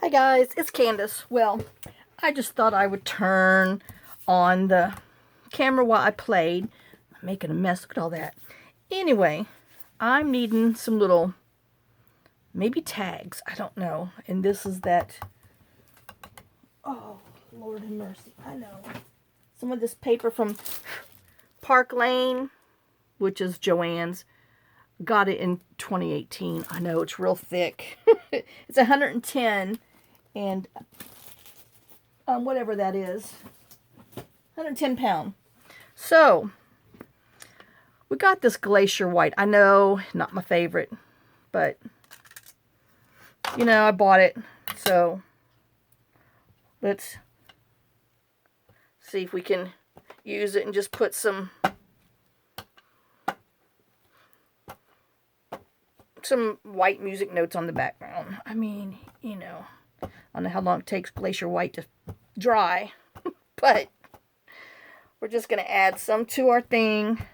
Hi guys, it's Candace. Well, I just thought I would turn on the camera while I played. I'm making a mess. Look at all that. Anyway, I'm needing some little, maybe tags. I don't know. And this is that, oh, Lord have mercy. I know. Some of this paper from Park Lane, which is Joann's. Got it in 2018. I know, it's real thick. It's 110 and whatever that is, 110 pound. So we got this Glacier White. I know, not my favorite, but you know, I bought it. So let's see if we can use it and just put some white music notes on the background. I mean, you know, I don't know how long it takes Glacier White to dry, but we're just going to add some to our thing.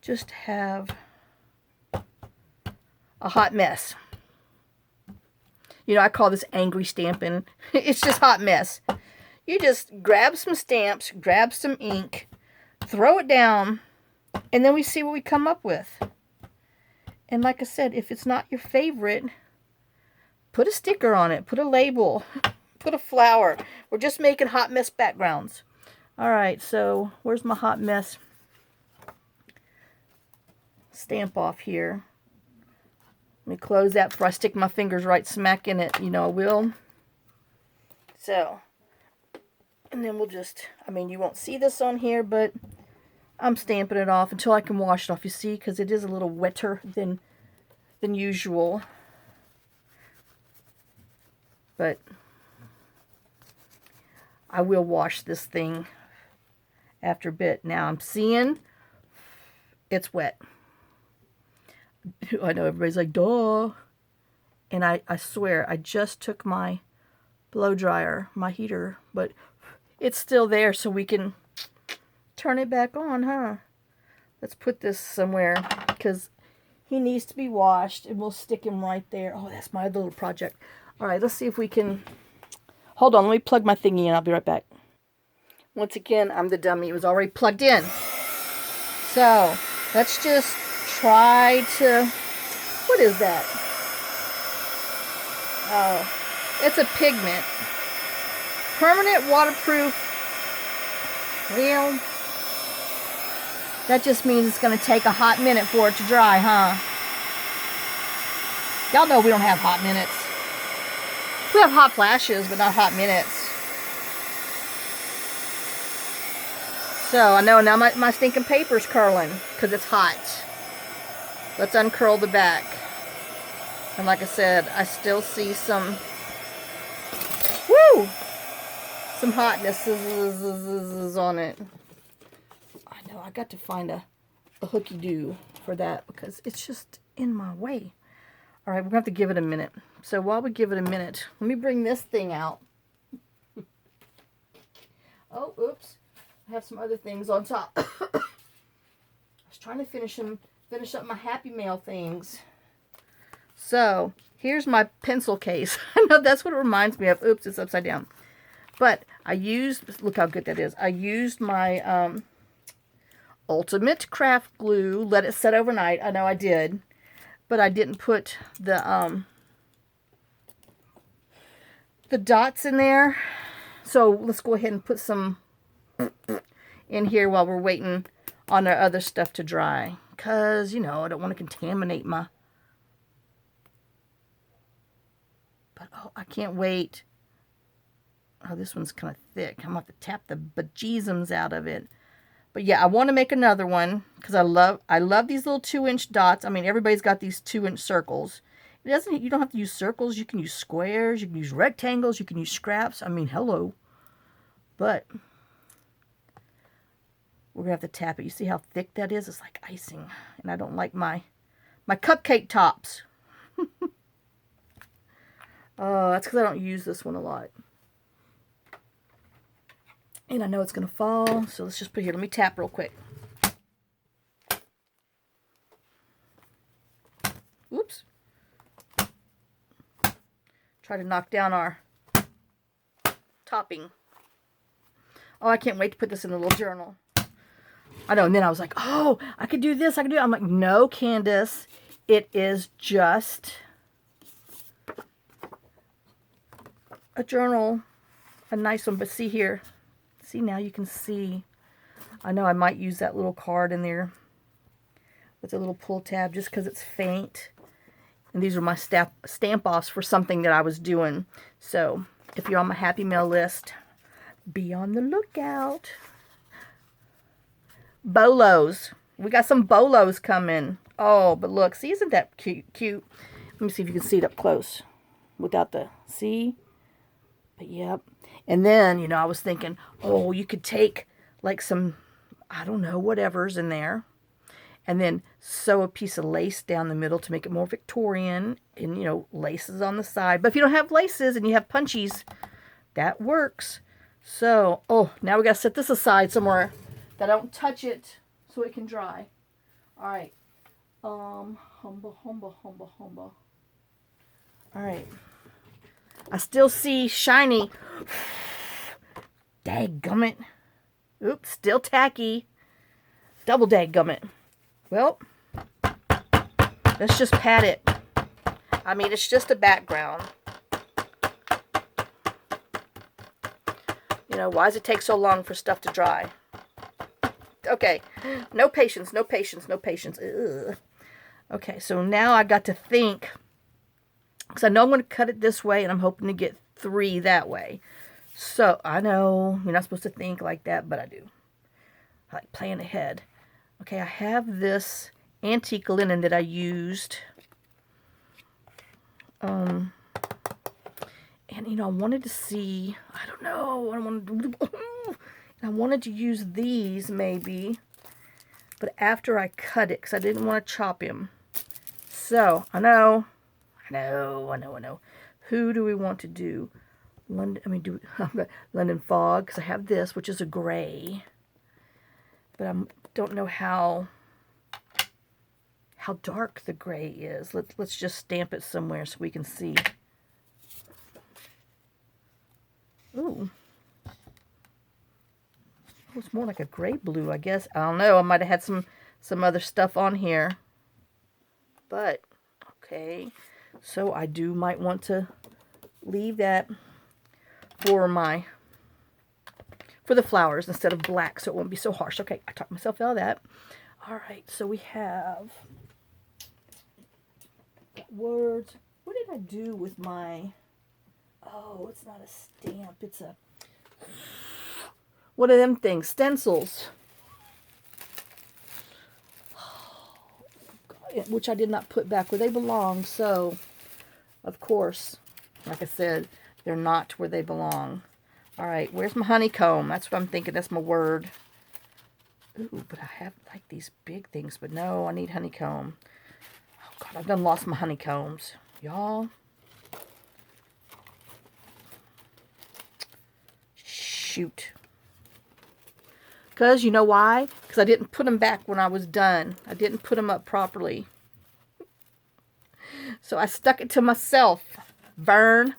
Just have a hot mess. You know, I call this angry stamping. It's just hot mess. You just grab some stamps, grab some ink, throw it down, and then we see what we come up with. And like I said, if it's not your favorite, put a sticker on it, put a label, put a flower. We're just making hot mess backgrounds. All right, so where's my hot mess stamp off here? Let me close that before I stick my fingers right smack in it. You know I will. So, and then we'll just, I mean, you won't see this on here, but I'm stamping it off until I can wash it off, you see, because it is a little wetter than usual. But I will wash this thing after a bit. Now I'm seeing it's wet. I know everybody's like, duh. And I swear, I just took my blow dryer, my heater, but it's still there, so we can turn it back on, huh? Let's put this somewhere, because he needs to be washed, and we'll stick him right there. Oh, that's my little project. All right, let's see if we can... Hold on, let me plug my thingy in. I'll be right back. Once again, I'm the dummy. It was already plugged in. So, let's just try to... What is that? Oh, it's a pigment. Permanent waterproof. Well, that just means it's going to take a hot minute for it to dry, huh? Y'all know we don't have hot minutes. We have hot flashes, but not hot minutes. So, I know now my stinking paper's curling because it's hot. Let's uncurl the back. And like I said, I still see some, woo! Some hotness on it. I know, I got to find a hooky-doo for that because it's just in my way. All right, we're going to have to give it a minute. So while we give it a minute, let me bring this thing out. Oh, oops. I have some other things on top. I was trying to finish up my Happy Mail things. So, here's my pencil case. I know that's what it reminds me of. Oops, it's upside down. But I used, look how good that is. I used my Ultimate Craft Glue. Let it set overnight. I know I did. But I didn't put the dots in there. So let's go ahead and put some in here while we're waiting on our other stuff to dry. Because, you know, I don't want to contaminate my... But, oh, I can't wait. Oh, this one's kind of thick. I'm going to have to tap the bejesus out of it. But yeah, I want to make another one because I love these little 2-inch dots. I mean, everybody's got these 2-inch circles. You don't have to use circles. You can use squares. You can use rectangles. You can use scraps. I mean, hello. But we're going to have to tap it. You see how thick that is? It's like icing. And I don't like my cupcake tops. Oh, that's because I don't use this one a lot. And I know it's going to fall, so let's just put it here. Let me tap real quick. Oops. Try to knock down our topping. Oh, I can't wait to put this in the little journal. I know, and then I was like, oh, I could do this, I could do it. I'm like, no, Candace, it is just a journal, a nice one. But see here, see, now you can see. I know I might use that little card in there with a little pull tab just because it's faint. And these are my stamp offs for something that I was doing. So if you're on my Happy Mail list, be on the lookout. Bolos. We got some bolos coming. Oh, but look, see, isn't that cute? Let me see if you can see it up close without the, see? But yep. And then, you know, I was thinking, oh, you could take like some, I don't know, whatever's in there, and then sew a piece of lace down the middle to make it more Victorian, and, you know, laces on the side. But if you don't have laces and you have punchies, that works. So, oh, now we got to set this aside somewhere that I don't touch it so it can dry. All right. Humble. All right. I still see shiny. Dadgummit. Oops, still tacky. Double dadgummit. Well, let's just pat it. I mean, it's just a background. You know, why does it take so long for stuff to dry? Okay, no patience, no patience, no patience. Ugh. Okay, so now I got to think, because I know I'm going to cut it this way, and I'm hoping to get 3 that way. So, I know you're not supposed to think like that, but I do. I like playing ahead. Okay, I have this antique linen that I used. And, you know, I wanted to see, I don't know, I wanted to use these maybe, but after I cut it, because I didn't want to chop him. So, I know. Who do we want to do? London Fog, because I have this, which is a gray. But I don't know how dark the gray is. Let's just stamp it somewhere so we can see. Ooh. Oh, it's more like a gray blue, I guess. I don't know. I might have had some other stuff on here. But, okay. So I might want to leave that for the flowers instead of black, so it won't be so harsh. Okay, I talked myself out of that. All right, so we have words. What did I do with my... Oh, it's not a stamp. It's a... What are them things? Stencils. Which I did not put back where they belong. So, of course, like I said, they're not where they belong. All right, where's my honeycomb? That's what I'm thinking. That's my word. Ooh, but I have like these big things. But no, I need honeycomb. Oh, God, I've done lost my honeycombs. Y'all. Shoot. Because, you know why? Because I didn't put them back when I was done. I didn't put them up properly. So I stuck it to myself. Vern.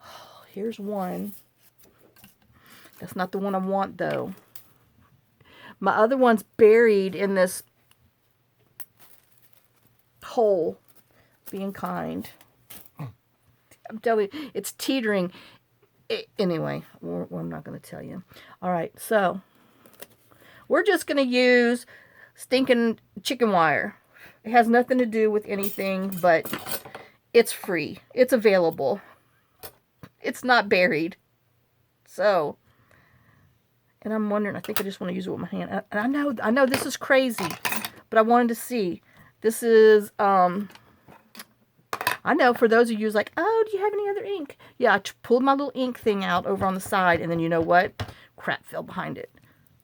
Oh, here's one. That's not the one I want, though. My other one's buried in this hole. Being kind. I'm telling you, it's teetering. Anyway, I'm not going to tell you. All right, so we're just going to use stinking chicken wire. It has nothing to do with anything, but it's free. It's available. It's not buried. So, and I'm wondering, I think I just want to use it with my hand. And I know this is crazy, but I wanted to see. This is, I know for those of you who's like, oh, do you have any other ink? Yeah, I pulled my little ink thing out over on the side, and then you know what? Crap fell behind it.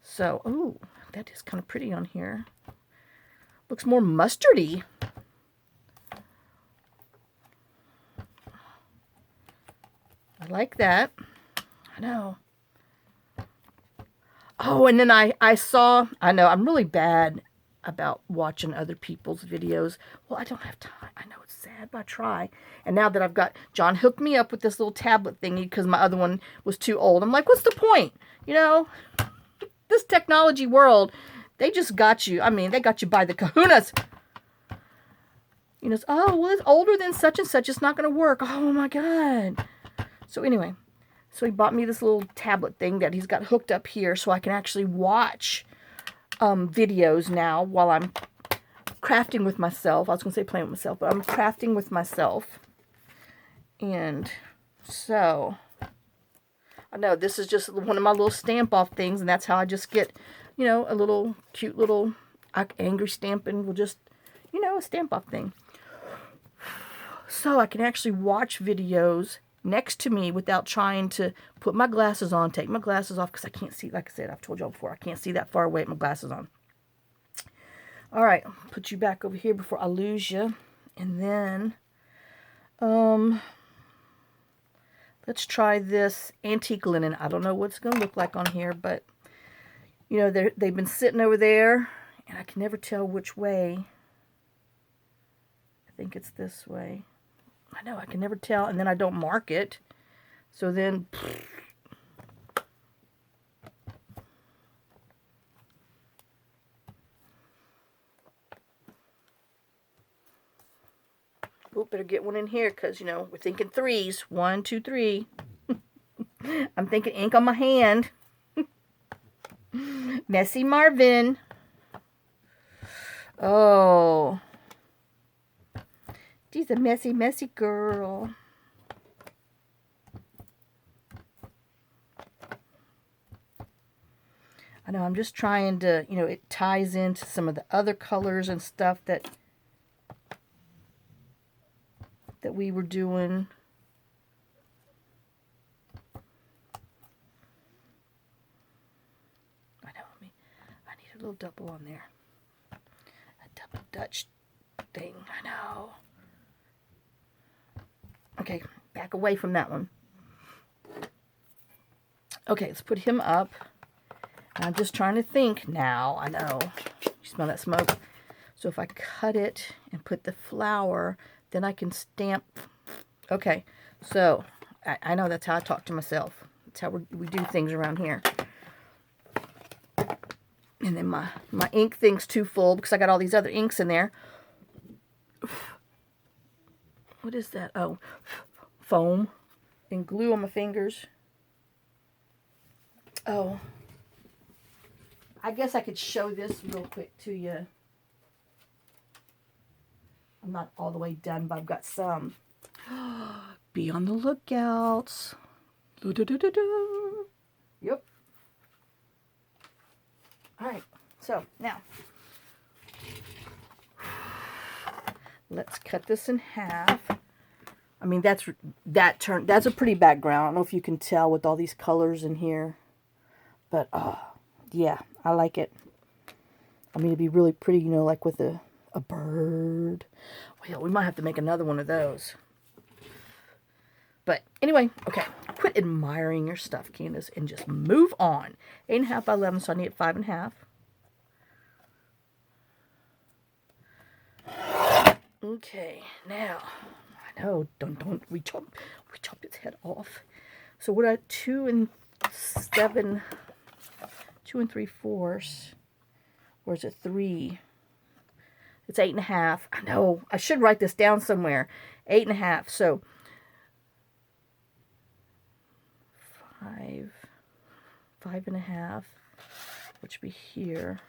So, ooh, that is kind of pretty on here. Looks more mustardy. I like that. I know. Oh, and then I saw, I know, I'm really bad about watching other people's videos. Well, I don't have time. I know it's sad, but I try. And now that I've got, John hooked me up with this little tablet thingy because my other one was too old. I'm like, what's the point? You know, this technology world, they just got you. I mean, they got you by the kahunas. You know, oh, well, it's older than such and such. It's not going to work. Oh, my God. So anyway, so he bought me this little tablet thing that he's got hooked up here so I can actually watch videos now while I'm crafting with myself. I was going to say playing with myself, but I'm crafting with myself. And so, I know this is just one of my little stamp off things, and that's how I just get, you know, a little cute little angry stamping will just, you know, a stamp off thing. So I can actually watch videos next to me without trying to put my glasses on, take my glasses off, because I can't see, like I said, I've told y'all before, I can't see that far away with my glasses on. All right, I'll put you back over here before I lose you. And then, let's try this antique linen. I don't know what it's going to look like on here, but, you know, they've been sitting over there, and I can never tell which way. I think it's this way. I know, I can never tell, and then I don't mark it. So then, oh, better get one in here, because, you know, we're thinking threes. 1, 2, 3. I'm thinking ink on my hand. Messy Marvin. Oh. She's a messy, messy girl. I know, I'm just trying to, you know, it ties into some of the other colors and stuff that we were doing. I know, I need a little double on there. A double Dutch thing, I know. Okay, back away from that one. Okay, let's put him up. I'm just trying to think now. I know. You smell that smoke? So if I cut it and put the flower, then I can stamp. Okay, so I know that's how I talk to myself. That's how we do things around here. And then my ink thing's too full because I got all these other inks in there. What is that? Oh, foam and glue on my fingers. Oh, I guess I could show this real quick to you. I'm not all the way done, but I've got some. Be on the lookouts. Yep. All right, so now let's cut this in half. I mean, that's a pretty background. I don't know if you can tell with all these colors in here, but yeah, I like it. I mean, it'd be really pretty, you know, like with a bird. Well, we might have to make another one of those. But anyway, okay, quit admiring your stuff, Candace, and just move on. 8.5 by 11, so I need 5.5. Okay, now, I know, don't we chopped its head off. So we're at 2 3/4, or is it 3? It's 8.5. I know, I should write this down somewhere. 8.5, so 5.5, which would be here.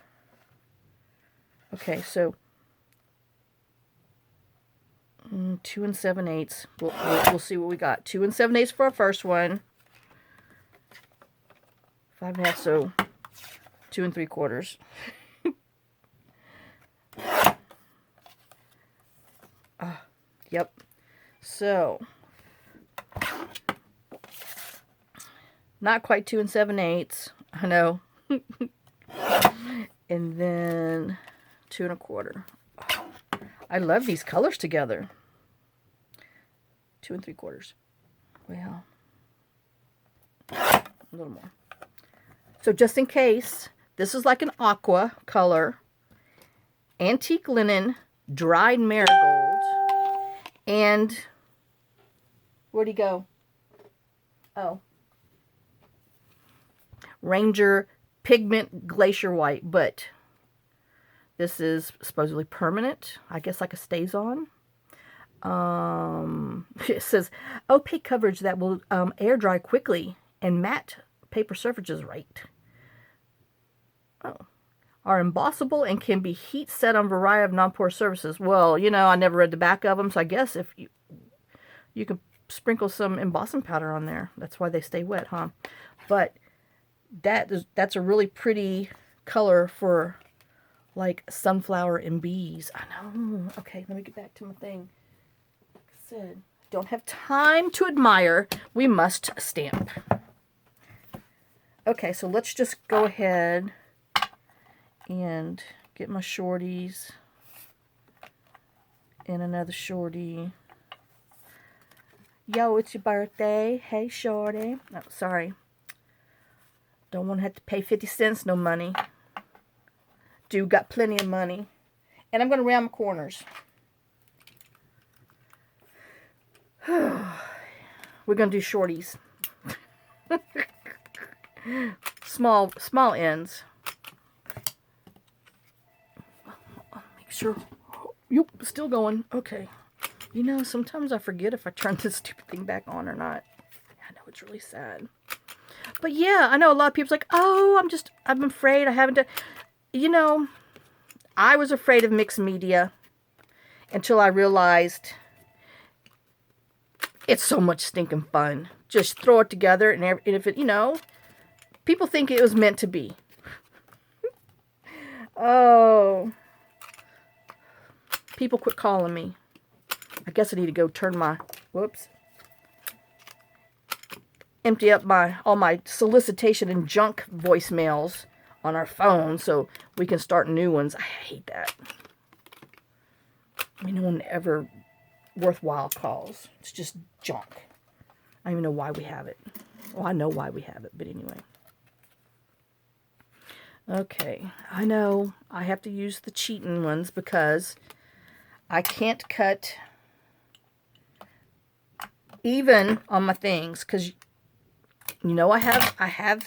Okay, so 2 7/8. We'll see what we got. 2 7/8 for our first one. 5.5, so 2 3/4. Yep. So not quite 2 7/8. I know. And then 2 1/4. I love these colors together. 2 3/4. Well, a little more. So just in case, this is like an aqua color, antique linen, dried marigold, and where'd he go? Oh. Ranger Pigment Glacier White, but this is supposedly permanent. I guess like a stays-on. It says opaque coverage that will air dry quickly and matte paper surfaces right. Oh. Are embossable and can be heat set on a variety of non-porous surfaces. Well, you know, I never read the back of them, so I guess if you can sprinkle some embossing powder on there. That's why they stay wet, huh? But that's a really pretty color for like sunflower and bees. I know. Okay, let me get back to my thing. Like I said, don't have time to admire. We must stamp. Okay, so let's just go ahead and get my shorties and another shorty. Yo, it's your birthday. Hey, shorty. Oh, sorry. Don't want to have to pay 50 cents no money. Dude got plenty of money. And I'm going to round my corners. We're going to do shorties. Small ends. Make sure. Yep, still going. Okay. You know, sometimes I forget if I turn this stupid thing back on or not. I know it's really sad. But yeah, I know a lot of people's like, oh, I'm afraid I haven't done. You know, I was afraid of mixed media until I realized it's so much stinking fun. Just throw it together, and if it, you know, people think it was meant to be. Oh. People quit calling me. I guess I need to go turn my, whoops. Empty up all my solicitation and junk voicemails on our phone so we can start new ones. I hate that. I mean, no one ever worthwhile calls. It's just junk. I don't even know why we have it. Well, I know why we have it, but anyway. Okay, I know I have to use the cheating ones because I can't cut even on my things because, you know, I have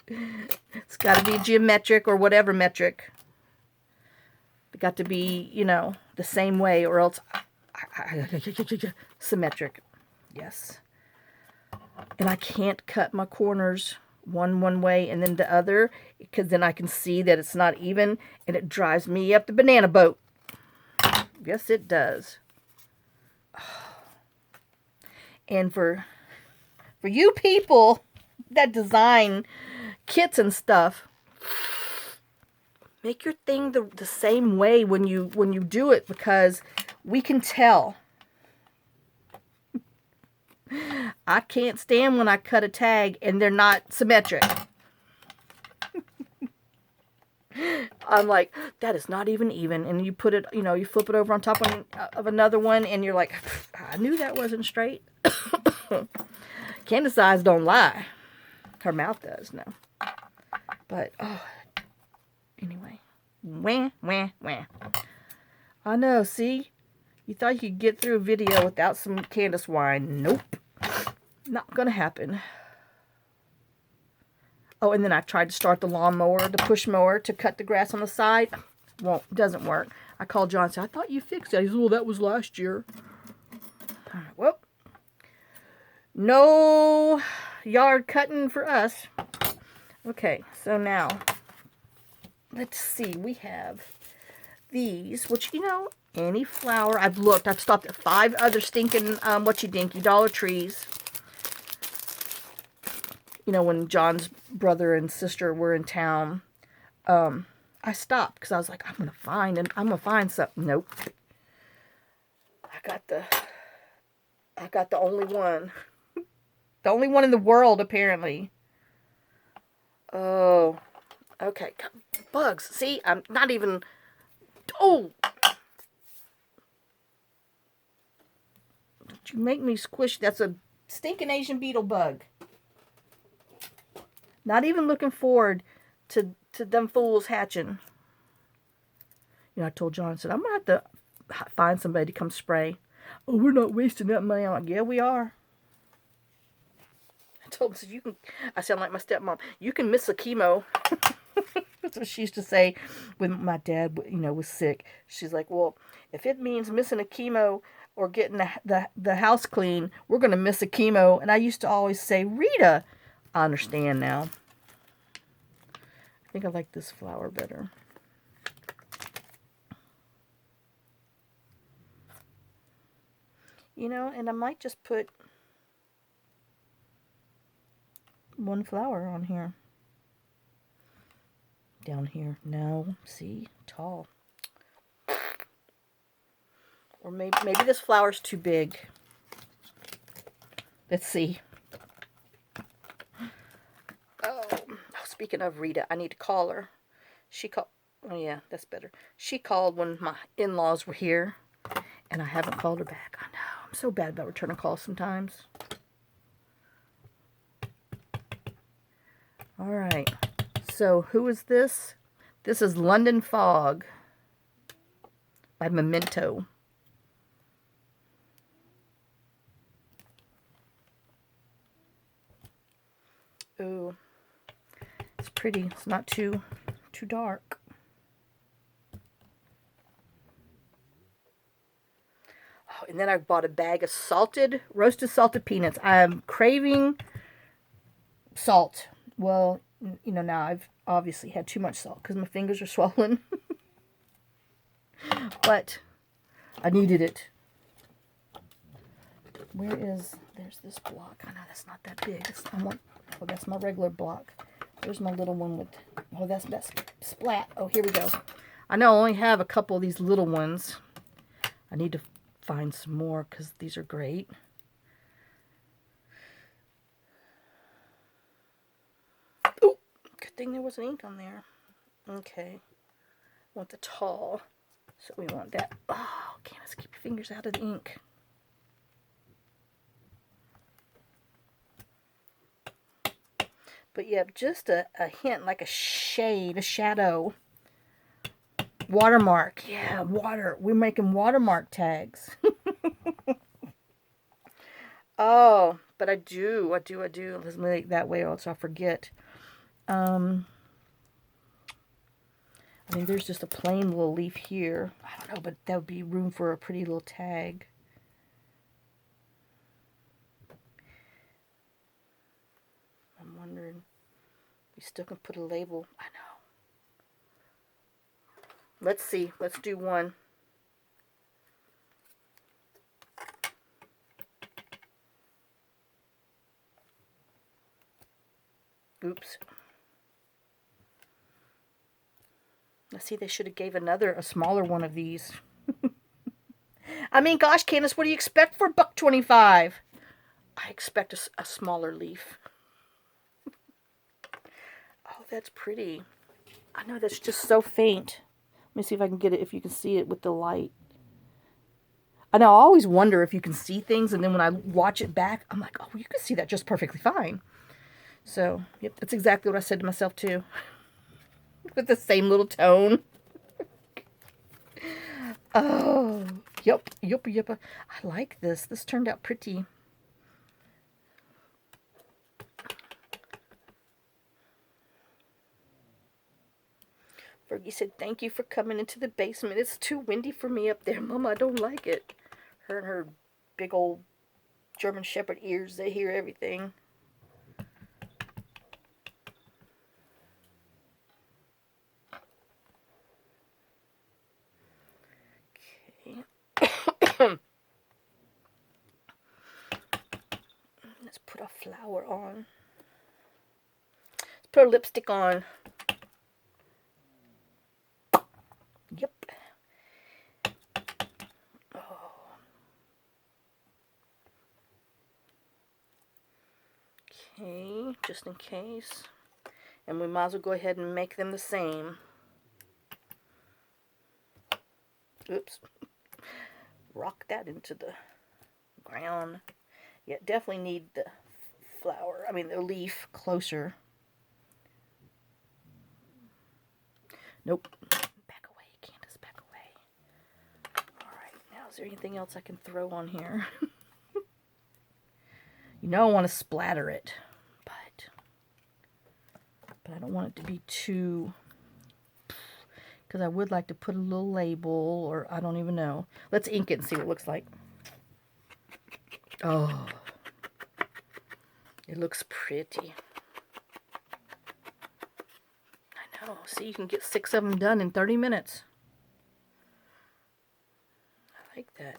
it's got to be geometric or whatever metric. It got to be, you know, the same way or else symmetric. Yes. And I can't cut my corners one way and then the other because then I can see that it's not even and it drives me up the banana boat. Yes, it does. And for you people that design kits and stuff, make your thing the same way when you do it because we can tell. I can't stand when I cut a tag and they're not symmetric. I'm like, that is not even. And you put it, you know, you flip it over on top of another one and you're like, I knew that wasn't straight. Candace's eyes don't lie. Her mouth does, no. But, oh, anyway. Wah, wah, wah. I know, see? You thought you could get through a video without some Candace wine. Nope. Not gonna happen. Oh, and then I tried to start the lawnmower, the push mower, to cut the grass on the side. Doesn't work. I called John and said, I thought you fixed it. He said, well, that was last year. Well, no yard cutting for us. Okay, so now, let's see. We have these, which, you know, any flower. I've stopped at 5 other stinking whatchy-dinky Dollar Trees. You know, when John's brother and sister were in town, I stopped because I was like, I'm gonna find something. Nope. I got the only one. The only one in the world, apparently. Oh. Okay. Bugs. See, I'm not even. Oh! Don't you make me squish. That's a stinking Asian beetle bug. Not even looking forward to them fools hatching. You know, I told John, I said, I'm going to have to find somebody to come spray. Oh, we're not wasting that money. I'm like, yeah, we are. I told him, so you can, I sound like my stepmom, you can miss a chemo. That's what she used to say when my dad, you know, was sick. She's like, well, if it means missing a chemo or getting the house clean, we're going to miss a chemo. And I used to always say, Rita, I understand now. I think I like this flower better. You know, and I might just put one flower on here. Down here. No, see? Tall. Or maybe this flower's too big. Let's see. Oh, speaking of Rita, I need to call her. She called. Oh, yeah, that's better. She called when my in-laws were here, and I haven't called her back. I know. I'm so bad about returning calls sometimes. All right. So, who is this? This is London Fog by Memento. Ooh. It's pretty. It's not too dark. Oh, and then I bought a bag of roasted salted peanuts. I'm craving salt. Well, you know, now I've obviously had too much salt because my fingers are swollen. But I needed it. There's this block. I know that's not that big. Oh, that's my regular block. There's my little one with, oh, that's splat. Oh, here we go. I know I only have a couple of these little ones. I need to find some more because these are great. Oh, good thing there wasn't ink on there. Okay. I want the tall. So we want that. Oh, Candace, keep your fingers out of the ink. But yeah, just a hint, like a shade, a shadow. Watermark. Yeah, water. We're making watermark tags. Oh, but I do. Let's make it that way or else I'll forget. I mean, there's just a plain little leaf here. I don't know, but that would be room for a pretty little tag. I'm wondering, we still can put a label. I know. Let's see. Let's do one. Oops. Let's see, they should have gave a smaller one of these. I mean, gosh, Candace, what do you expect for $1.25? I expect a smaller leaf. Oh, that's pretty. I know that's just so faint. Let me see if I can get it, if you can see it with the light. I know, I always wonder if you can see things, and then when I watch it back, I'm like, oh, you can see that just perfectly fine. So, yep, that's exactly what I said to myself, too. With the same little tone. Oh, yep. I like this. This turned out pretty. Fergie said, thank you for coming into the basement. It's too windy for me up there. Mama, I don't like it. Her and her big old German Shepherd ears, they hear everything. Okay. Let's put a flower on. Let's put a lipstick on. Yep. Oh. Okay, just in case. And we might as well go ahead and make them the same. Oops. Rock that into the ground. Yeah, definitely need the flower, the leaf closer. Nope. Back away, Candace, back away. Alright, now is there anything else I can throw on here? You know I want to splatter it, but I don't want it to be too, because I would like to put a little label, or I don't even know. Let's ink it and see what it looks like. Oh, it looks pretty. I know. See, you can get 6 of them done in 30 minutes. I like that.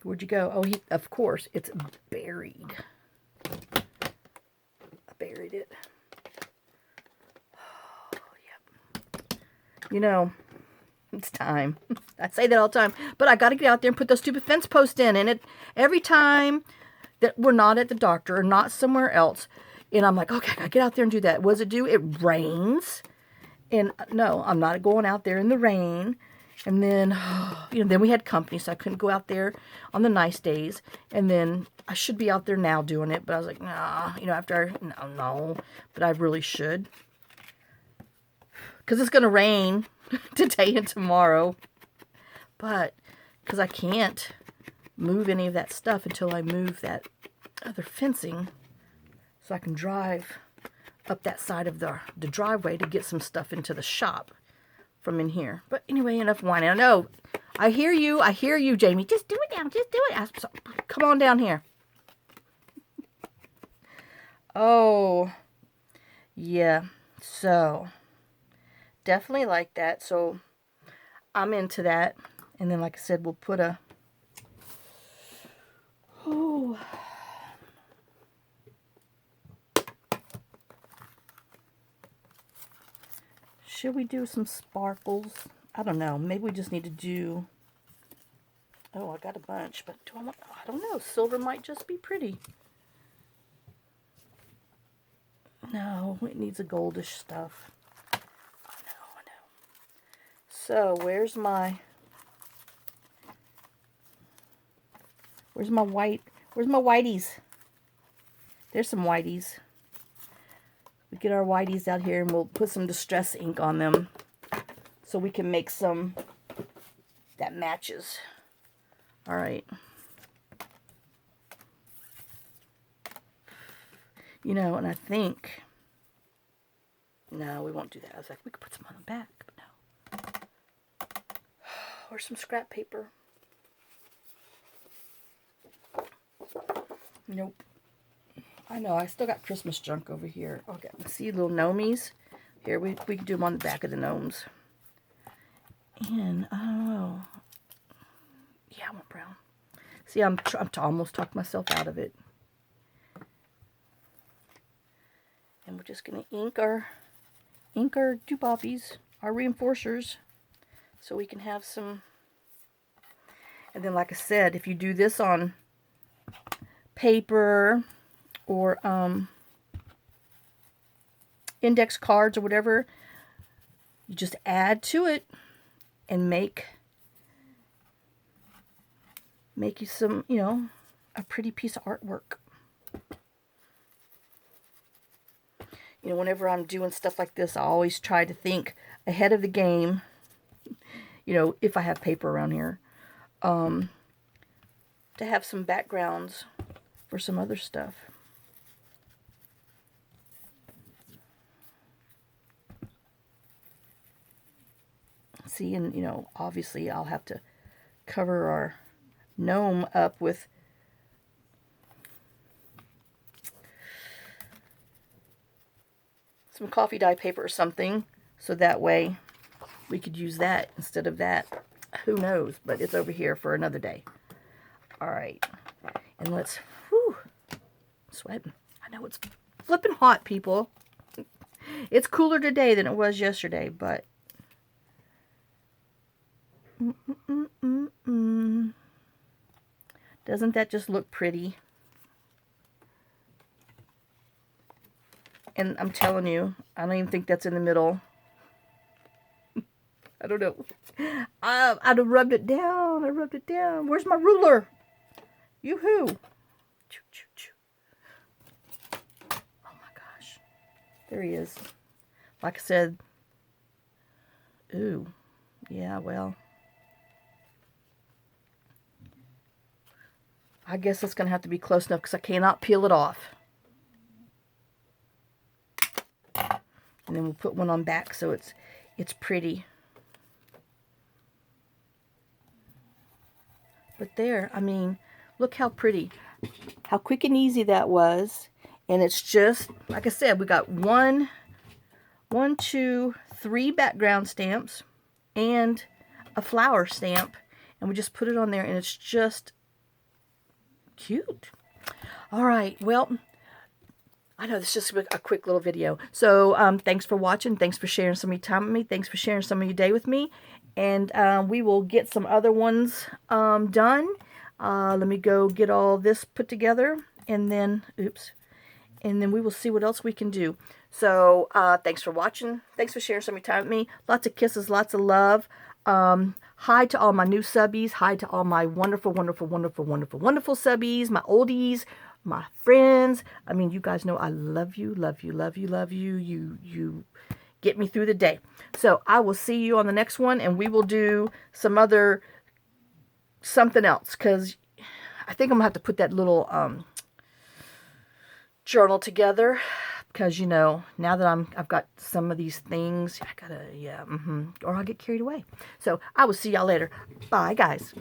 Where'd you go? Oh, of course, it's buried. I buried it. Oh, yep. You know, it's time. I say that all the time, but I got to get out there and put those stupid fence posts in. And every time that we're not at the doctor or not somewhere else, and I'm like, okay, I gotta get out there and do that. What does it do? It rains. And no, I'm not going out there in the rain. And then, then we had company, so I couldn't go out there on the nice days. And then I should be out there now doing it, but I was like, nah, no, but I really should. Because it's going to rain today and tomorrow. But, because I can't move any of that stuff until I move that other fencing, so I can drive up that side of the driveway to get some stuff into the shop from in here. But anyway, enough whining. I know. I hear you, Jamie. Just do it now. Just do it. Come on down here. Oh, yeah. So, definitely like that. So, I'm into that. And then, like I said, we'll put a... Oh... Should we do some sparkles? I don't know. Maybe we just need to do... Oh, I got a bunch, but do I want... I don't know. Silver might just be pretty. No, it needs a goldish stuff. I know. So, where's my white... Where's my whiteys? There's some whiteys. We get our whiteys out here and we'll put some distress ink on them so we can make some that matches. All right. You know, and I think, no, we won't do that. I was like, we could put some on the back, but no. Or some scrap paper. Nope. I know, I still got Christmas junk over here. Okay, see little gnomies? Here, we can do them on the back of the gnomes. And, I don't know. Yeah, I want brown. See, I'm almost talked myself out of it. And we're just going to ink our doobopies, our reinforcers, so we can have some. And then, like I said, if you do this on paper or index cards or whatever, you just add to it and make you some, a pretty piece of artwork. Whenever I'm doing stuff like this, I always try to think ahead of the game, if I have paper around here, to have some backgrounds for some other stuff. See, and, obviously I'll have to cover our gnome up with some coffee dye paper or something, so that way we could use that instead of that. Who knows, but it's over here for another day. All right, and let's, sweating. I know it's flipping hot, people. It's cooler today than it was yesterday, but doesn't that just look pretty? And I'm telling you, I don't even think that's in the middle. I don't know. I'd have rubbed it down. I rubbed it down. Where's my ruler? Yoo-hoo. Choo, choo, choo. Oh my gosh. There he is. Like I said. Ooh. Yeah, well. I guess it's going to have to be close enough because I cannot peel it off. And then we'll put one on back so it's pretty. But there, I mean, look how pretty. How quick and easy that was. And it's just, like I said, we got one, two, three background stamps and a flower stamp. And we just put it on there and it's just cute. All right, well, I know this is just a quick little video. So thanks for watching. Thanks for sharing some of your time with me. Thanks for sharing some of your day with me. And we will get some other ones done. Let me go get all this put together. And then, oops. And then we will see what else we can do. So thanks for watching. Thanks for sharing some of your time with me. Lots of kisses, lots of love. Hi to all my new subbies. Hi to all my wonderful, wonderful, wonderful, wonderful, wonderful subbies. My oldies. My friends. I mean, you guys know I love you, love you, love you, love you. You get me through the day. So I will see you on the next one, and we will do some other something else, because I think I'm gonna have to put that little journal together, because you know, now that I've got some of these things, I gotta, yeah, or I'll get carried away. So I will see y'all later. Bye, guys.